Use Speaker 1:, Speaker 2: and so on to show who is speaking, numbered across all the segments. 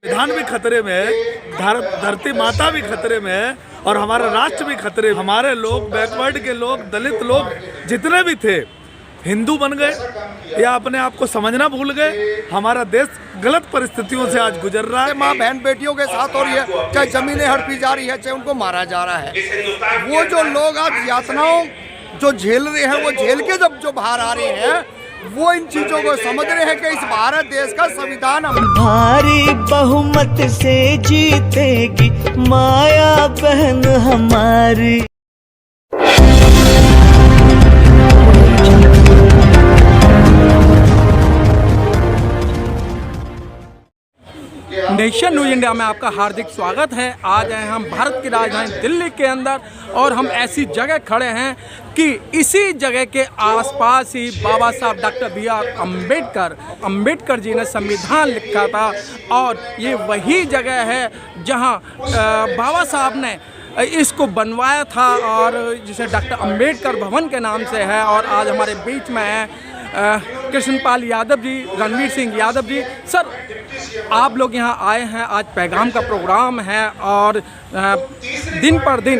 Speaker 1: संविधान भी खतरे में है, धरती माता भी खतरे में है और हमारा राष्ट्र भी खतरे में। हमारे लोग, बैकवर्ड के लोग, दलित लोग जितने भी थे हिंदू बन गए या अपने आप को समझना भूल गए। हमारा देश गलत परिस्थितियों से आज गुजर रहा है।
Speaker 2: माँ बहन बेटियों के साथ हो रही है, चाहे जमीनें हड़पी जा रही है, चाहे उनको मारा जा रहा है। वो जो लोग आज यातनाओं जो झेल रहे हैं, वो झेल के जब जो बाहर आ रहे हैं, वो इन चीजों को समझ रहे हैं कि इस भारत देश का संविधान
Speaker 3: भारी बहुमत से जीतेगी माया बहन हमारी।
Speaker 4: नेशन न्यूज इंडिया में आपका हार्दिक स्वागत है। आज हैं हम भारत की राजधानी दिल्ली के अंदर और हम ऐसी जगह खड़े हैं कि इसी जगह के आसपास ही बाबा साहब डॉक्टर B.R. अम्बेडकर जी ने संविधान लिखा था और ये वही जगह है जहां बाबा साहब ने इसको बनवाया था और जिसे डॉक्टर अम्बेडकर भवन के नाम से है। और आज हमारे बीच में है कृष्णपाल यादव जी, रणवीर सिंह यादव जी। सर, आप लोग यहाँ आए हैं, आज पैगाम का प्रोग्राम है और दिन पर दिन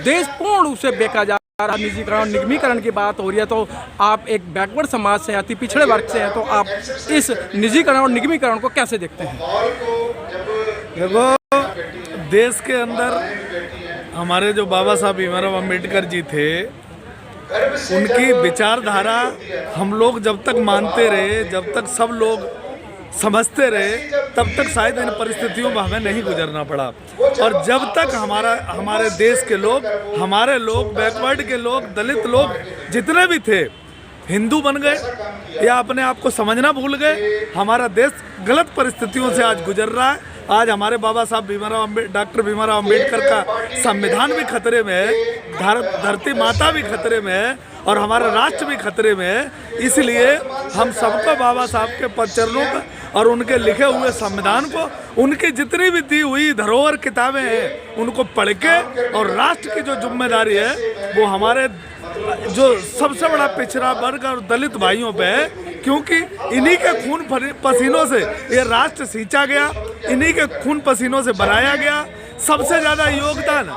Speaker 4: देश पूर्ण रूप से बेका जा रहा है। निजीकरण, निगमीकरण की बात हो रही है, तो आप एक बैकवर्ड समाज से, अति पिछड़े वर्ग से हैं, तो आप इस निजीकरण और निगमीकरण को कैसे देखते हैं?
Speaker 1: देखो, देश के अंदर हमारे जो बाबा साहब भीमराव अम्बेडकर जी थे, उनकी विचारधारा हम लोग जब तक मानते रहे, जब तक सब लोग समझते रहे, तब तक शायद इन परिस्थितियों में हमें नहीं गुजरना पड़ा। और जब तक हमारे देश के लोग, हमारे लोग, बैकवर्ड के लोग, दलित लोग जितने भी थे हिंदू बन गए या अपने आप को समझना भूल गए, हमारा देश गलत परिस्थितियों से आज गुजर रहा है। आज हमारे बाबा साहब डॉक्टर भीमराव अम्बेडकर का संविधान भी खतरे में है, धरती माता भी खतरे में है और हमारा राष्ट्र भी खतरे में है। इसलिए हम सबको बाबा साहब के पदचरणों को और उनके लिखे हुए संविधान को, उनकी जितनी भी दी हुई धरोहर किताबें हैं, उनको पढ़ के, और राष्ट्र की जो जिम्मेदारी है वो हमारे जो सबसे बड़ा पिछड़ा वर्ग और दलित भाइयों पे है, क्योंकि इन्हीं के खून पसीनों से ये राष्ट्र सींचा गया, इन्हीं के खून पसीनों से बनाया गया। सबसे ज़्यादा योगदान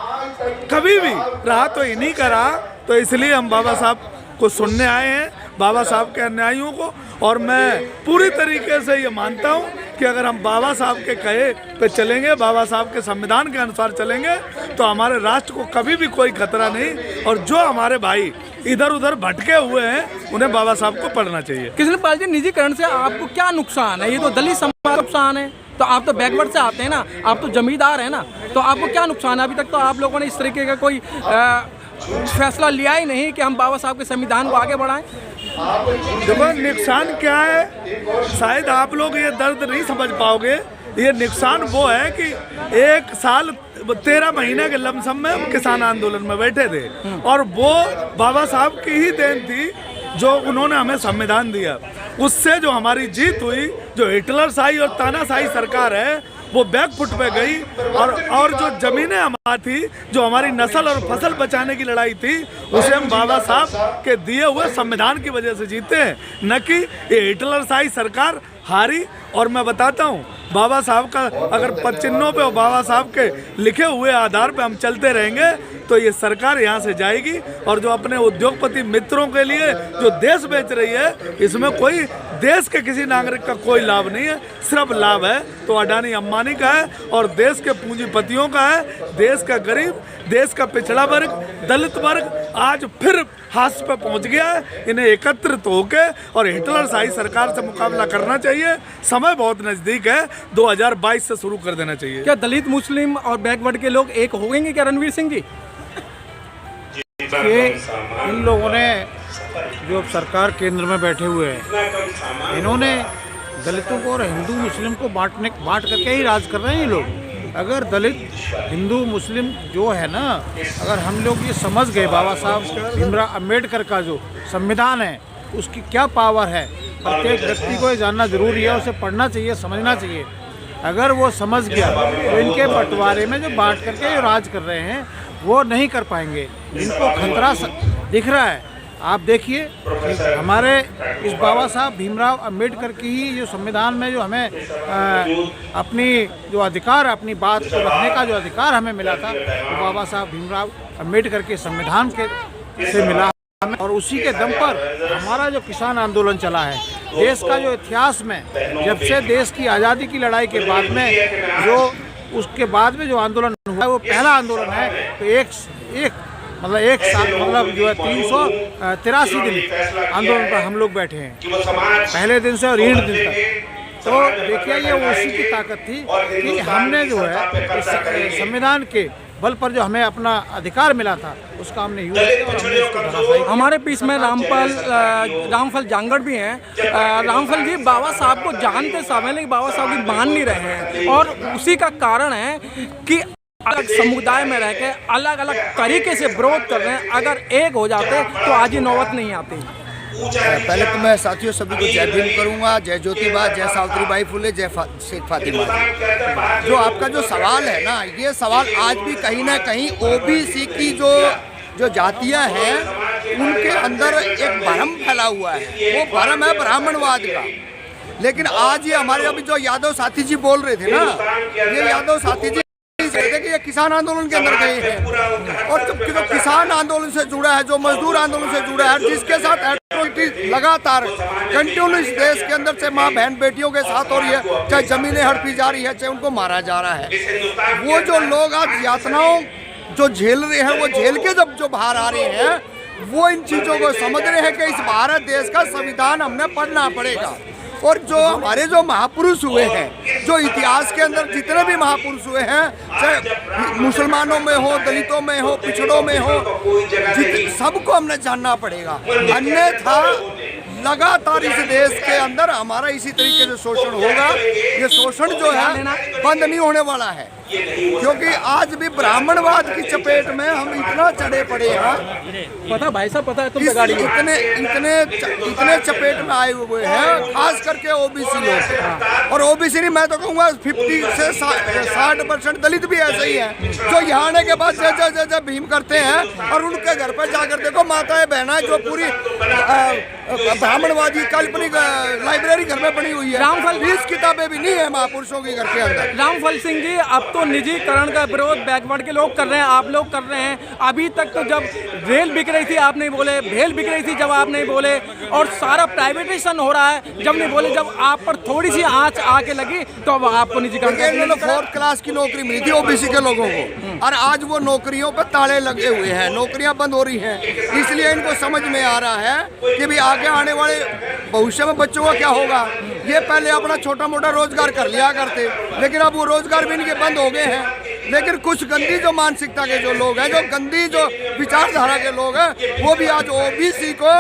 Speaker 1: कभी भी रहा तो इन्हीं का रहा। तो इसलिए हम बाबा साहब को सुनने आए हैं, बाबा साहब के अनुयायियों को। और मैं पूरी तरीके से ये मानता हूँ कि अगर हम बाबा साहब के कहे पे चलेंगे, बाबा साहब के संविधान के अनुसार चलेंगे, तो हमारे राष्ट्र को कभी भी कोई खतरा नहीं। और जो हमारे भाई इधर उधर भटके हुए हैं, उन्हें बाबा साहब को पढ़ना चाहिए।
Speaker 4: कृष्णपाल जी, निजीकरण से आपको क्या नुकसान है? ये तो दलित समाज का नुकसान है, तो आप तो बैकवर्ड से आते हैं ना, आप तो जमींदार हैं ना, तो आपको क्या नुकसान है? अभी तक तो आप लोगों ने इस तरीके का कोई फैसला लिया ही नहीं कि हम बाबा साहब के संविधान को आगे बढ़ाएं।
Speaker 1: देखो, नुकसान क्या है, शायद आप लोग ये दर्द नहीं समझ पाओगे। ये नुकसान वो है कि 1 साल 13 महीने के लमसम में हम किसान आंदोलन में बैठे थे और वो बाबा साहब की ही देन थी जो उन्होंने हमें संविधान दिया। उससे जो हमारी जीत हुई, जो हिटलरशाही और तानाशाही सरकार है वो बैकफुट पे गई। और जो जमीनें हमारी थी, जो हमारी नस्ल और फसल बचाने की लड़ाई थी, उसे हम बाबा साहब के दिए हुए संविधान की वजह से जीते हैं, न कि ये हिटलरशाही सरकार हारी। और मैं बताता हूँ, बाबा साहब का अगर पदचिन्हों पे और बाबा साहब के लिखे हुए आधार पे हम चलते रहेंगे तो ये सरकार यहाँ से जाएगी। और जो अपने उद्योगपति मित्रों के लिए जो देश बेच रही है, इसमें कोई देश के किसी नागरिक का कोई लाभ नहीं है, सिर्फ लाभ है तो अडानी अंबानी का है और देश के पूंजीपतियों का है। देश का गरीब, देश का पिछड़ा वर्ग, दलित वर्ग आज फिर हाथ पे पहुंच गया है। इन्हें एकत्रित होकर और हिटलरशाही सरकार से मुकाबला करना चाहिए। समय बहुत नज़दीक है, 2022 से शुरू कर देना चाहिए।
Speaker 4: क्या दलित, मुस्लिम और बैकवर्ड के लोग एक हो गएंगे क्या, रणवीर सिंह जी?
Speaker 5: ये इन लोगों ने, जो सरकार केंद्र में बैठे हुए हैं, इन्होंने दलितों को और हिंदू मुस्लिम को बांट करके ही राज कर रहे हैं ये लोग। अगर दलित, हिंदू, मुस्लिम जो है ना, अगर हम लोग ये समझ गए बाबा साहब भीमराव अम्बेडकर का जो संविधान है उसकी क्या पावर है, प्रत्येक व्यक्ति को ये जानना जरूरी है, उसे पढ़ना चाहिए, समझना चाहिए। अगर वो समझ गया तो इनके बंटवारे में जो बांट करके राज कर रहे हैं वो नहीं कर पाएंगे। इनको खतरा दिख रहा है आप देखिए कि हमारे इस बाबा साहब भीमराव अंबेडकर की ही जो संविधान में जो हमें अपनी जो अधिकार, अपनी बात को रखने का जो अधिकार हमें मिला था, वो बाबा साहब भीमराव अंबेडकर के संविधान के से मिला हमें। और उसी के दम पर हमारा जो किसान आंदोलन चला है, देश का जो इतिहास में जब से देश की आज़ादी की लड़ाई के बाद में जो उसके बाद में जो आंदोलन हुआ है वो पहला आंदोलन है। तो एक साल मतलब जो है 383 दिन आंदोलन पर हम लोग बैठे हैं, पहले दिन से और 1 दिन तक। तो देखिए ये उसी की ताकत थी कि हमने जो है संविधान के बल पर जो हमें अपना अधिकार मिला था उसका हमने यूज किया और हमने उसको धराशायी।
Speaker 4: हमारे बीच में रामफल जांगड़ भी हैं। रामफल जी, बाबा साहब को जानते समय लेकिन बाबा साहब की मान नहीं रहे हैं, और उसी का कारण है कि अलग समुदाय में रह के अलग अलग तरीके से विरोध कर रहे हैं। अगर एक हो जाते तो आज ही नौबत नहीं आती।
Speaker 2: पहले तो मैं साथियों सभी को जय भीम करूंगा, जय ज्योतिबा, जय सावित्रीबाई फुले, जय शेख फातिमा जी। जो आपका जो सवाल है ना, ये सवाल आज भी कहीं ना कहीं ओबीसी की जो जातियां हैं उनके अंदर एक भ्रम फैला हुआ है। वो भ्रम है ब्राह्मणवाद का। लेकिन आज ये हमारे अभी जो यादव साथी जी बोल रहे थे ना, ये यादव साथी जी कि ये किसान आंदोलन के अंदर गए हैं, और जो किसान आंदोलन से जुड़ा है, जो मजदूर आंदोलन से जुड़ा है, जिसके साथ एट्रोसिटी लगातार कंटिन्यूस देश के अंदर से माँ बहन बेटियों के साथ हो रही है, चाहे जमीनें हड़पी जा रही है, चाहे उनको मारा जा रहा है। वो जो लोग आज यातनाओं जो झेल रहे हैं, वो झेल के जब जो बाहर आ रहे हैं, वो इन चीज़ों को समझ रहे हैं कि इस भारत देश का संविधान हमने पढ़ना पड़ेगा। और जो हमारे जो महापुरुष हुए हैं, जो इतिहास के अंदर जितने भी महापुरुष हुए हैं, चाहे मुसलमानों में हो, दलितों में हो, पिछड़ों में हो, सबको हमने जानना पड़ेगा। अन्यथा लगातार इस देश के अंदर हमारा इसी तरीके से शोषण होगा। ये शोषण जो है बंद नहीं होने वाला है, क्योंकि आज भी ब्राह्मणवाद की चपेट में हम इतना चढ़े पड़े हैं।
Speaker 4: पता भाई साहब, पता है तुम
Speaker 2: इतने चपेट में आए हुए हैं, खास करके ओबीसी लोग। और ओबीसी नहीं, मैं तो कहूँगा 50 से 60% दलित भी ऐसे ही हैं, जो यहाँ आने के बाद जय भीम करते हैं, और उनके घर पर जाकर देखो माताएं बहना जो पूरी ब्राह्मणवादी काल्पनिक लाइब्रेरी घर में बनी हुई है।
Speaker 4: रामफल
Speaker 2: 20 किताबें भी नहीं है महापुरुषों की घर के अंदर।
Speaker 4: रामफल सिंह जी, अब तो निजीकरण का विरोध बैकवर्ड के लोग कर रहे हैं, आप लोग कर रहे हैं। अभी तक तो जब रेल बिक रही थी आप नहीं बोले, भेल बिक रही थी जब आप नहीं बोले, और सारा प्राइवेटाइजेशन हो रहा है जब नहीं बोले। जब आप पर थोड़ी सी आंच आके लगी तो अब आपको निजीकरण
Speaker 2: 4th क्लास की नौकरी मिली थी ओबीसी के लोगों को, और आज वो नौकरियों पर ताले लगे हुए हैं, नौकरियां बंद हो रही हैं। इसलिए इनको समझ में आ रहा है कि भी आगे आने वाले भविष्य में बच्चों का क्या होगा। ये पहले अपना छोटा मोटा रोजगार कर लिया करते, लेकिन अब वो रोजगार भी इनके बंद हो गए हैं। लेकिन कुछ गंदी जो मानसिकता के जो लोग हैं, जो गंदी जो विचारधारा के लोग हैं, वो भी आज ओबीसी को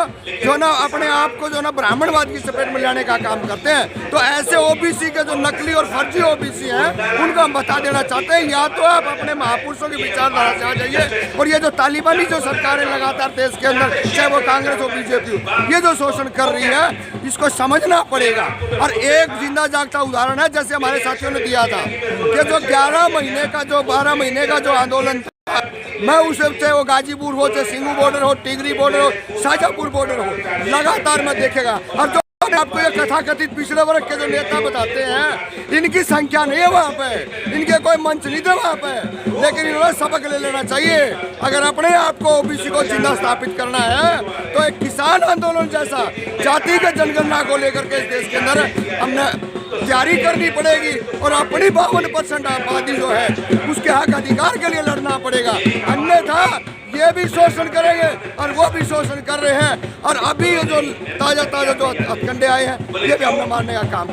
Speaker 2: जो ना अपने आप को जो ना ब्राह्मणवाद की चपेट में लाने का काम करते हैं। तो ऐसे ओबीसी के जो नकली और फर्जी ओबीसी हैं, उनको हम बता देना चाहते हैं, या तो आप अपने महापुरुषों की विचारधारा से आ जाइए, और ये जो तालिबानी जो सरकारें लगातार देश के अंदर, चाहे वो कांग्रेस हो, बीजेपी हो, ये जो शोषण कर रही है, इसको समझना पड़ेगा। और एक जिंदा जागता उदाहरण है, जैसे हमारे साथियों ने दिया था कि जो 11 महीने का जो 12 महीने का जो आंदोलन था, मैं उसे चाहे वो गाजीपुर हो, चाहे सिंगू बॉर्डर हो, टिगरी बॉर्डर हो, शाजापुर बॉर्डर हो, लगातार मैं देखेगा। और जो आपको ये कथाकथित पिछले वर्ग के जो नेता बताते हैं, इनकी संख्या नहीं है वहाँ पे, इनके कोई मंच नहीं थे वहाँ पे, लेकिन इन्होंने सबक ले लेना चाहिए। अगर अपने आप को ओबीसी को जिंदा स्थापित करना है, तो एक किसान आंदोलन जैसा जाति के जनगणना को लेकर के इस देश के अंदर हमने तैयारी करनी पड़ेगी, और अपनी 52% आबादी जो है उसके हक अधिकार के लिए लड़ना पड़ेगा। अन्यथा ये भी शोषण करेंगे और वो भी शोषण कर रहे हैं। और अभी जो ताजा जो हथकंडे आए हैं, ये भी हमने मारने का काम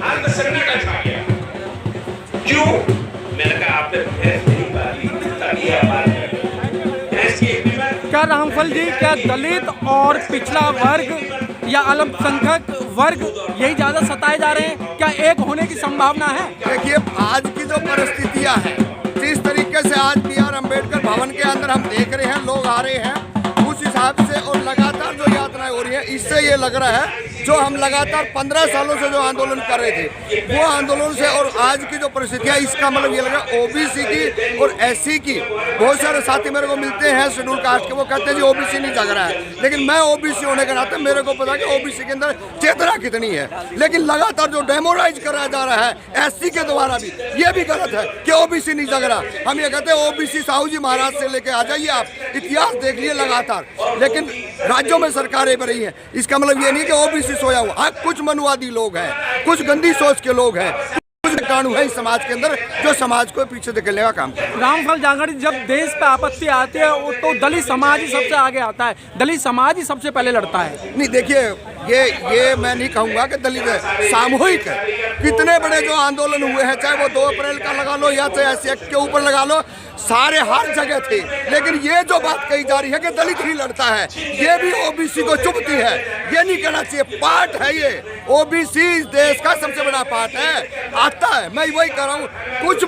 Speaker 4: क्या रामफल जी, क्या दलित और पिछड़ा वर्ग या अल्पसंख्यक वर्ग यही ज़्यादा सताए जा रहे हैं? क्या एक होने की संभावना है?
Speaker 2: देखिए, आज की जो परिस्थितियां हैं, जिस तरीके से आज BR अम्बेडकर भवन के अंदर हम देख रहे हैं, लोग आ रहे हैं, उस हिसाब से और लगातार जो यात्राएं हो रही हैं, इससे ये लग रहा है जो हम लगातार 15 सालों से जो आंदोलन कर रहे थे, वो आंदोलन से और आज की जो परिस्थितियाँ, इसका मतलब ये लगा ओबीसी की और एससी की। बहुत सारे साथी मेरे को मिलते हैं शेड्यूल कास्ट के, वो कहते हैं जी ओबीसी नहीं जग रहा है, लेकिन मैं ओबीसी होने के नाते मेरे को पता कि ओबीसी के अंदर चेतना कितनी है। लेकिन लगातार जो डेमोराइज करा जा रहा है एससी के द्वारा भी, ये भी गलत है कि ओबीसी नहीं जग रहा। हम ये कहते हैं ओबीसी साहू जी महाराज से लेके आ जाइए, आप इतिहास देख लिए लगातार, लेकिन राज्यों में सरकारें बनी हैं। इसका मतलब ये नहीं कि ओबीसी सोया हुआ। हाँ, कुछ मनुवादी लोग हैं, कुछ गंदी सोच के लोग हैं, कुछ कानून है इस समाज के अंदर जो समाज को पीछे धकेलने का काम करते हैं।
Speaker 4: रामफल जांगड़ी, जब देश पे आपत्ति आती है तो दलित समाज ही सबसे आगे आता है, दलित समाज ही सबसे पहले लड़ता है।
Speaker 2: नहीं, देखिए ये मैं नहीं कहूँगा कि दलित है, सामूहिक है। कितने बड़े जो आंदोलन हुए हैं, चाहे वो 2 अप्रैल का लगा लो या चाहे एससी एक्ट के ऊपर लगा लो, सारे हर जगह थे। लेकिन ये जो बात कही जा रही है कि दलित ही लड़ता है, ये भी ओबीसी को चुभती है। ये नहीं कहना चाहिए, पार्ट है ये। ओबीसी इस देश का सबसे बड़ा पार्ट है, आता है। मैं वही कह रहा हूँ, कुछ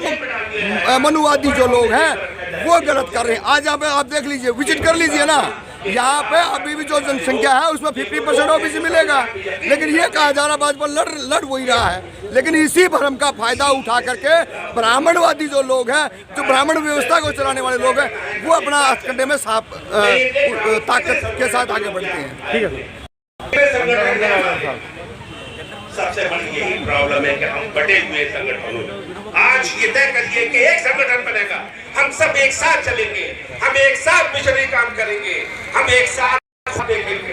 Speaker 2: मनुवादी जो लोग हैं वो गलत कर रहे हैं। आज आप देख लीजिए, विजिट कर लीजिए ना, यहाँ पे अभी भी जो जनसंख्या है उसमें 50% ओबीसी मिलेगा, लेकिन ये कहा जा रहा भाजपा लड़ वही रहा है। लेकिन इसी भ्रम का फायदा उठा करके ब्राह्मणवादी जो लोग हैं, जो ब्राह्मण व्यवस्था को चलाने वाले लोग हैं, वो अपना हथकंडे में ताकत के साथ आगे बढ़ते हैं।
Speaker 5: ठीक है।
Speaker 6: सबसे बड़ी यही प्रॉब्लम है कि हम बटे हुए संगठनों में आज ये तय करिए कि एक संगठन बनेगा, हम सब एक साथ चलेंगे, हम एक साथ मिशनरी काम करेंगे, हम एक साथ देखेंगे।